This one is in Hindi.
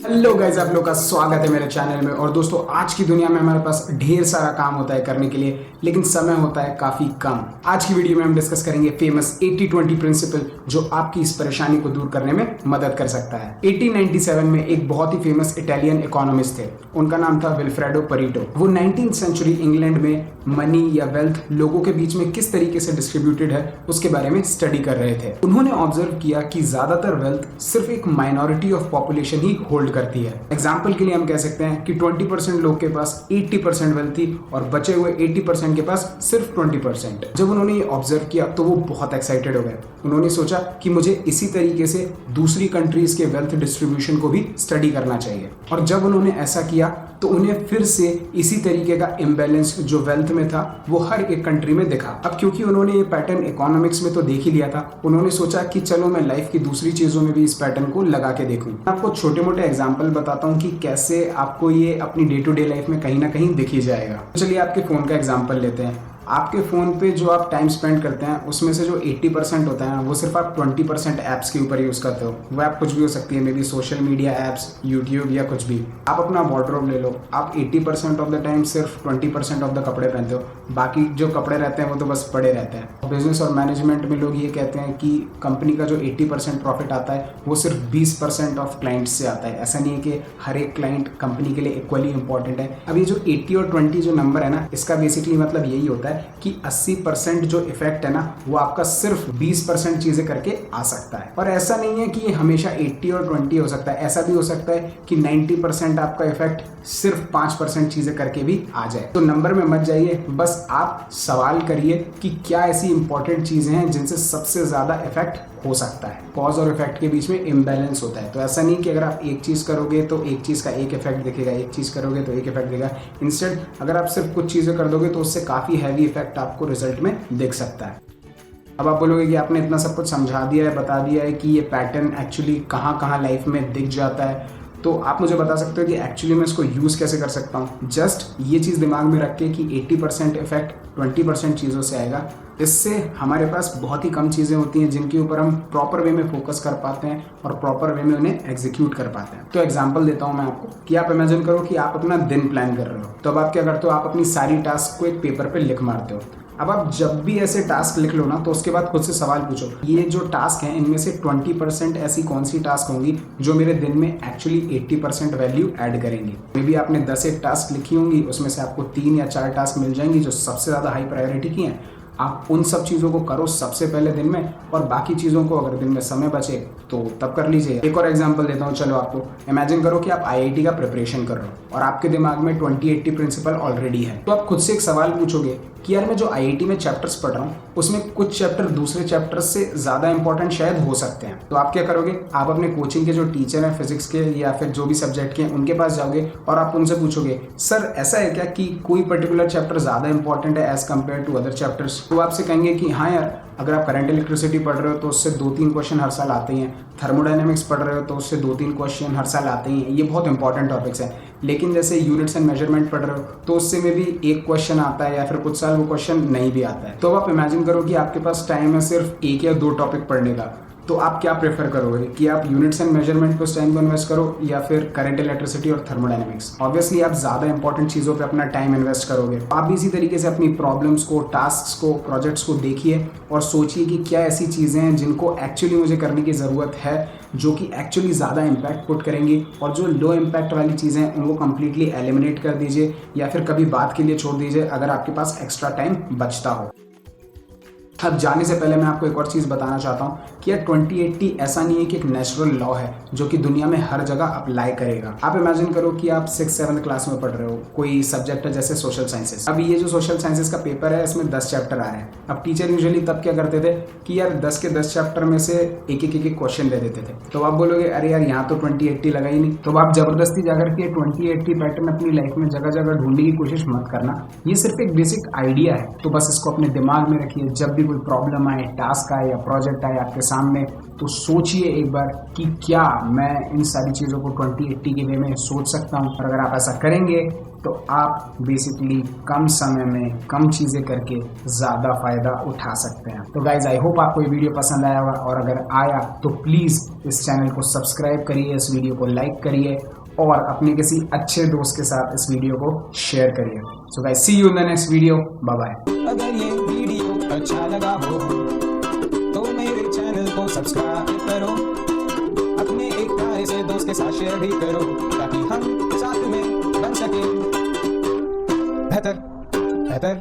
हेलो गाइस, आप लोग का स्वागत है मेरे चैनल में। और दोस्तों, आज की दुनिया में हमारे पास ढेर सारा काम होता है करने के लिए, लेकिन समय होता है काफी कम। आज की वीडियो में हम डिस्कस करेंगे फेमस 80-20 प्रिंसिपल, जो आपकी इस परेशानी को दूर करने में मदद कर सकता है। 1897 में एक बहुत ही फेमस इटालियन इकोनॉमिस्ट थे, उनका नाम था विल्फ्रेडो परीटो। वो 19th सेंचुरी इंग्लैंड में मनी या वेल्थ लोगों के बीच में किस तरीके से डिस्ट्रीब्यूटेड है उसके बारे में स्टडी कर रहे थे। उन्होंने ऑब्जर्व किया कि ज्यादातर वेल्थ सिर्फ एक minority of population he hold करती है। एग्जाम्पल के लिए हम कह सकते हैं कि 20% लोग के पास 80% वेल्थ थी और बचे हुए 80% के पास सिर्फ 20%। जब उन्होंने ये ऑब्जर्व किया तो वो बहुत एक्साइटेड हो गए। उन्होंने सोचा कि मुझे इसी तरीके से दूसरी कंट्रीज के वेल्थ डिस्ट्रीब्यूशन को भी स्टडी करना चाहिए। और जब उन्होंने ऐसा किया तो उन्हें फिर से इसी तरीके का इम्बैलेंस जो वेल्थ में था वो हर एक कंट्री में दिखा। अब क्योंकि उन्होंने ये पैटर्न इकोनॉमिक्स में तो देख ही लिया था, उन्होंने सोचा कि चलो मैं लाइफ की दूसरी चीजों में भी इस पैटर्न को लगा के देखूं। मैं आपको छोटे मोटे एग्जांपल बताता हूं कि कैसे आपको ये अपनी डे टू डे लाइफ में कहीं ना कहीं दिख ही जाएगा। चलिए आपके फोन का एग्जाम्पल लेते हैं। आपके फ़ोन पे जो आप टाइम स्पेंड करते हैं उसमें से जो 80% होता है ना, वो सिर्फ आप 20% ऐप्स के ऊपर यूज़ करते हो। वो ऐप कुछ भी हो सकती है, may be social media apps, YouTube या कुछ भी। आप अपना वार्डरोब ले लो, आप 80% ऑफ द टाइम सिर्फ 20% ऑफ द कपड़े पहनते हो, बाकी जो कपड़े रहते हैं वो तो बस पड़े रहते हैं। बिजनेस और मैनेजमेंट में लोग ये कहते हैं कि कंपनी का जो 80% प्रॉफिट आता है वो सिर्फ 20% ऑफ क्लाइंट्स से आता है। ऐसा नहीं है कि हर एक क्लाइंट कंपनी के लिए इक्वली इंपॉर्टेंट है। अब ये जो 80 और 20 जो नंबर है ना, इसका बेसिकली मतलब यही होता है कि 80% जो इफेक्ट है ना, वो आपका सिर्फ 20% चीजें करके आ सकता है। और ऐसा नहीं है कि ये हमेशा 80 और 20 हो सकता है, ऐसा भी हो सकता है कि 90% आपका इफेक्ट सिर्फ 5% चीजें करके भी आ जाए। तो नंबर में मत जाइए, बस आप सवाल करिए कि क्या ऐसी इंपॉर्टेंट चीजें हैं जिनसे सबसे ज्यादा इफेक्ट हो सकता है। कॉज और इफेक्ट के बीच में इम्बैलेंस होता है। तो ऐसा नहीं कि अगर आप एक चीज करोगे तो एक चीज का एक इफेक्ट दिखेगा, एक चीज करोगे तो एक इफेक्ट दिखेगा। इंस्टेड अगर आप सिर्फ कुछ चीजें कर दोगे तो उससे काफी हैवी इफेक्ट आपको रिजल्ट में दिख सकता है। अब आप बोलोगे कि आपने इतना सब कुछ समझा दिया है, बता दिया है कि ये पैटर्न एक्चुअली कहाँ कहाँ लाइफ में दिख जाता है, तो आप मुझे बता सकते हो कि एक्चुअली मैं इसको यूज़ कैसे कर सकता हूँ। जस्ट ये चीज़ दिमाग में रख के कि 80% इफेक्ट 20% चीज़ों से आएगा। इससे हमारे पास बहुत ही कम चीज़ें होती हैं जिनके ऊपर हम प्रॉपर वे में फोकस कर पाते हैं और प्रॉपर वे में उन्हें एग्जीक्यूट कर पाते हैं। तो एग्जांपल देता हूँ मैं आपको कि आप इमेजिन करो कि आप अपना दिन प्लान कर रहे हो। तो अब आप क्या करते हो, आप अपनी सारी टास्क को एक पेपर पे लिख मारते हो। अब आप जब भी ऐसे टास्क लिख लो ना, तो उसके बाद खुद से सवाल पूछो, ये जो टास्क हैं इनमें से 20% ऐसी कौन सी टास्क होंगी जो मेरे दिन में एक्चुअली 80% वैल्यू ऐड करेंगी। मे बी आपने 10 एक टास्क लिखी होंगी, उसमें से आपको 3 या 4 टास्क मिल जाएंगी जो सबसे ज़्यादा हाई प्रायोरिटी की हैं। आप उन सब चीज़ों को करो सबसे पहले दिन में, और बाकी चीज़ों को अगर दिन में समय बचे तो तब कर लीजिए। एक और एग्जांपल देता हूँ। चलो आपको इमेजिन करो कि आप आईआईटी का प्रिपरेशन कर रहे हो और आपके दिमाग में 20-80 प्रिंसिपल ऑलरेडी है। तो आप खुद से एक सवाल पूछोगे कि यार मैं जो आईआईटी में चैप्टर्स पढ़ रहा हूँ उसमें कुछ चैप्टर दूसरे चैप्टर्स से ज़्यादा इंपॉर्टेंट शायद हो सकते हैं। तो आप क्या करोगे, आप अपने कोचिंग के जो टीचर हैं फिजिक्स के या फिर जो भी सब्जेक्ट के हैं उनके पास जाओगे और आप उनसे पूछोगे, सर ऐसा है क्या कि कोई पर्टिकुलर चैप्टर ज़्यादा इंपॉर्टेंट है as compare to other chapters. तो आपसे कहेंगे कि हाँ यार, अगर आप करंट इलेक्ट्रिसिटी पढ़ रहे हो तो उससे 2-3 क्वेश्चन हर साल आते ही हैं। थर्मोडायनेमिक्स पढ़ रहे हो तो उससे 2-3 क्वेश्चन हर साल आते ही हैं। ये बहुत इंपॉर्टेंट टॉपिक्स हैं। लेकिन जैसे यूनिट्स एंड मेजरमेंट पढ़ रहे हो तो उससे में भी एक क्वेश्चन आता है या फिर कुछ साल वो क्वेश्चन नहीं भी आता है। तो अब आप इमेजिन करो कि आपके पास टाइम है सिर्फ 1 या 2 टॉपिक पढ़ने का, तो आप क्या प्रेफर करोगे कि आप यूनिट्स एंड मेजरमेंट पे उस टाइम को इन्वेस्ट करो या फिर करंट इलेक्ट्रिसिटी और थर्मोडायनेमिक्स। ऑब्वियसली आप ज़्यादा इंपॉर्टेंट चीज़ों पे अपना टाइम इन्वेस्ट करोगे। आप भी इसी तरीके से अपनी प्रॉब्लम्स को, टास्क्स को, प्रोजेक्ट्स को देखिए और सोचिए कि क्या ऐसी चीज़ें हैं जिनको एक्चुअली मुझे करने की ज़रूरत है, जो कि एक्चुअली ज़्यादा इम्पैक्ट पुट करेंगी, और जो लो इम्पैक्ट वाली चीज़ें हैं उनको कम्प्लीटली एलिमिनेट कर दीजिए या फिर कभी बात के लिए छोड़ दीजिए अगर आपके पास एक्स्ट्रा टाइम बचता हो। अब जाने से पहले मैं आपको एक और चीज़ बताना चाहता हूँ कि यार 20-80 ऐसा नहीं है कि एक नेचुरल लॉ है जो कि दुनिया में हर जगह अप्लाई करेगा। आप इमेजिन करो कि आप 6th-7th क्लास में पढ़ रहे हो, कोई सब्जेक्ट है जैसे सोशल साइंसेस। अब ये जो सोशल साइंसेस का पेपर है इसमें 10 चैप्टर आ रहे हैं। अब टीचर यूजुअली तब क्या करते थे कि यार 10 के 10 चैप्टर में से एक एक क्वेश्चन दे देते थे। तो आप बोलोगे अरे यार यहाँ तो 20-80 लगा ही नहीं। तो आप जबरदस्ती जाकर के 20-80 पैटर्न अपनी लाइफ में जगह जगह ढूंढने की कोशिश मत करना। ये सिर्फ एक बेसिक आइडिया है, तो बस इसको अपने दिमाग में रखिए। जब भी कोई प्रॉब्लम आए, टास्क आए या प्रोजेक्ट आए आपके सामने, तो सोचिए एक बार कि क्या मैं इन सारी चीज़ों को 2080 के वे में सोच सकता हूँ। और अगर आप ऐसा करेंगे तो आप बेसिकली कम समय में कम चीज़ें करके ज़्यादा फायदा उठा सकते हैं। तो गाइज आई होप आपको ये वीडियो पसंद आया होगा, और अगर आया तो प्लीज़ इस चैनल को सब्सक्राइब करिए, इस वीडियो को लाइक करिए और अपने किसी अच्छे दोस्त के साथ इस वीडियो को शेयर करिए। So guys, see you in the next video, bye bye. अगर ये वीडियो अच्छा लगा हो तो मेरे चैनल को सब्सक्राइब करो, अपने एक प्यारे से दोस्त के साथ शेयर भी करो, ताकि हम साथ में बन सके बेहतर।